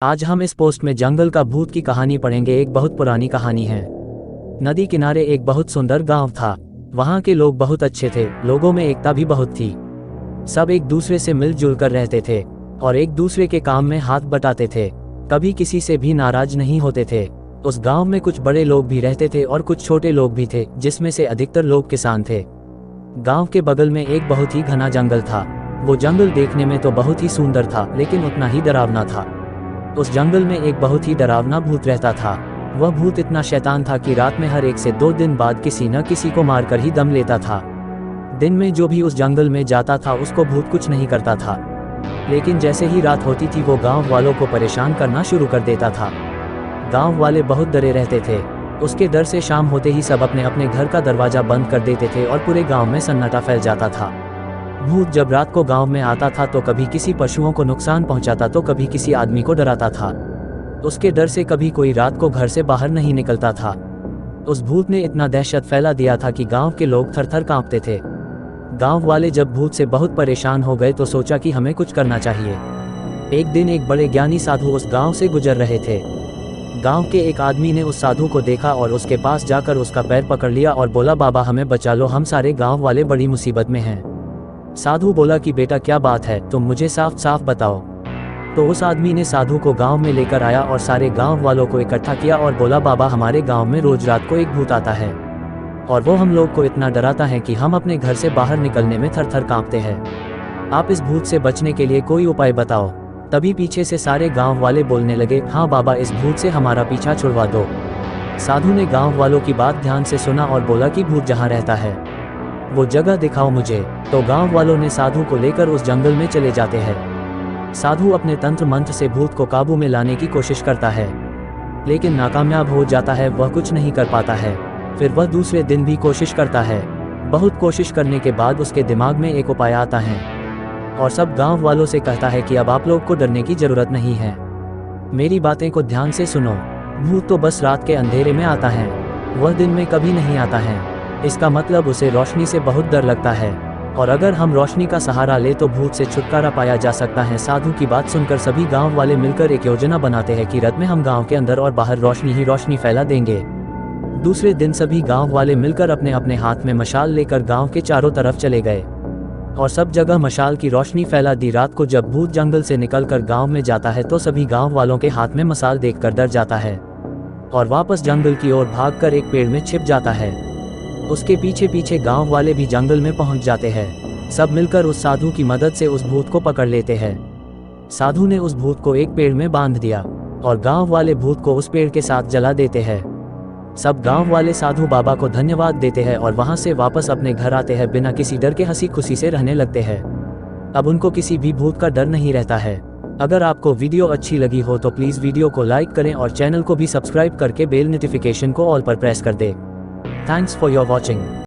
आज हम इस पोस्ट में जंगल का भूत की कहानी पढ़ेंगे। एक बहुत पुरानी कहानी है। नदी किनारे एक बहुत सुंदर गांव था। वहां के लोग बहुत अच्छे थे, लोगों में एकता भी बहुत थी। सब एक दूसरे से मिलजुल कर रहते थे और एक दूसरे के काम में हाथ बटाते थे। कभी किसी से भी नाराज नहीं होते थे। उस गांव में कुछ बड़े लोग भी रहते थे और कुछ छोटे लोग भी थे, जिसमें से अधिकतर लोग किसान थे। गांव के बगल में एक बहुत ही घना जंगल था। वो जंगल देखने में तो बहुत ही सुंदर था, लेकिन उतना ही डरावना था। उस जंगल में एक बहुत ही डरावना भूत रहता था। वह भूत इतना शैतान था कि रात में हर 1 से 2 दिन बाद किसी न किसी को मारकर ही दम लेता था। दिन में जो भी उस जंगल में जाता था उसको भूत कुछ नहीं करता था, लेकिन जैसे ही रात होती थी वो गांव वालों को परेशान करना शुरू कर देता था। गांव वाले बहुत डरे रहते थे। उसके डर से शाम होते ही सब अपने अपने घर का दरवाजा बंद कर देते थे और पूरे गांव में सन्नाटा फैल जाता था। भूत जब रात को गांव में आता था तो कभी किसी पशुओं को नुकसान पहुंचाता तो कभी किसी आदमी को डराता था। उसके डर से कभी कोई रात को घर से बाहर नहीं निकलता था। उस भूत ने इतना दहशत फैला दिया था कि गांव के लोग थर थर कांपते थे। गांव वाले जब भूत से बहुत परेशान हो गए तो सोचा कि हमें कुछ करना चाहिए। एक दिन एक बड़े ज्ञानी साधु उस गांव से गुजर रहे थे। गांव के एक आदमी ने उस साधु को देखा और उसके पास जाकर उसका पैर पकड़ लिया और बोला, बाबा हमें बचा लो, हम सारे गांव वाले बड़ी मुसीबत में हैं। साधु बोला कि बेटा क्या बात है, तुम मुझे साफ साफ बताओ। तो उस आदमी ने साधु को गांव में लेकर आया और सारे गांव वालों को इकट्ठा किया और बोला, बाबा हमारे गांव में रोज रात को एक भूत आता है और वो हम लोग को इतना डराता है कि हम अपने घर से बाहर निकलने में थर थर कांपते हैं। आप इस भूत से बचने के लिए कोई उपाय बताओ। तभी पीछे से सारे गांव वाले बोलने लगे, हाँ बाबा इस भूत से हमारा पीछा छुड़वा दो। साधु ने गांव वालों की बात ध्यान से सुना और बोला कि भूत जहाँ रहता है वो जगह दिखाओ मुझे। तो गांव वालों ने साधु को लेकर उस जंगल में चले जाते हैं। साधु अपने तंत्र मंत्र से भूत को काबू में लाने की कोशिश करता है, लेकिन नाकामयाब हो जाता है। वह कुछ नहीं कर पाता है। फिर वह दूसरे दिन भी कोशिश करता है। बहुत कोशिश करने के बाद उसके दिमाग में एक उपाय आता है और सब गांव वालों से कहता है कि अब आप लोग को डरने की जरूरत नहीं है। मेरी बातें को ध्यान से सुनो। भूत तो बस रात के अंधेरे में आता है, वह दिन में कभी नहीं आता है। इसका मतलब उसे रोशनी से बहुत डर लगता है और अगर हम रोशनी का सहारा ले तो भूत से छुटकारा पाया जा सकता है। साधु की बात सुनकर सभी गांव वाले मिलकर एक योजना बनाते हैं कि रात में हम गांव के अंदर और बाहर रोशनी ही रोशनी फैला देंगे। दूसरे दिन सभी गांव वाले मिलकर अपने अपने हाथ में मशाल लेकर गांव के चारों तरफ चले गए और सब जगह मशाल की रोशनी फैला दी। रात को जब भूत जंगल से निकलकर गांव में जाता है तो सभी गांव वालों के हाथ में मशाल देखकर डर जाता है और वापस जंगल की ओर भागकर एक पेड़ में छिप जाता है। उसके पीछे पीछे गांव वाले भी जंगल में पहुंच जाते हैं। सब मिलकर उस साधु की मदद से उस भूत को पकड़ लेते हैं। साधु ने उस भूत को एक पेड़ में बांध दिया और गांव वाले भूत को उस पेड़ के साथ जला देते हैं। सब गांव वाले साधु बाबा को धन्यवाद देते हैं और वहां से वापस अपने घर आते हैं। बिना किसी डर के हंसी खुशी से रहने लगते हैं। अब उनको किसी भी भूत का डर नहीं रहता है। अगर आपको वीडियो अच्छी लगी हो तो प्लीज़ वीडियो को लाइक करें और चैनल को भी सब्सक्राइब करके बेल नोटिफिकेशन को ऑल पर प्रेस कर दें। Thanks for your watching.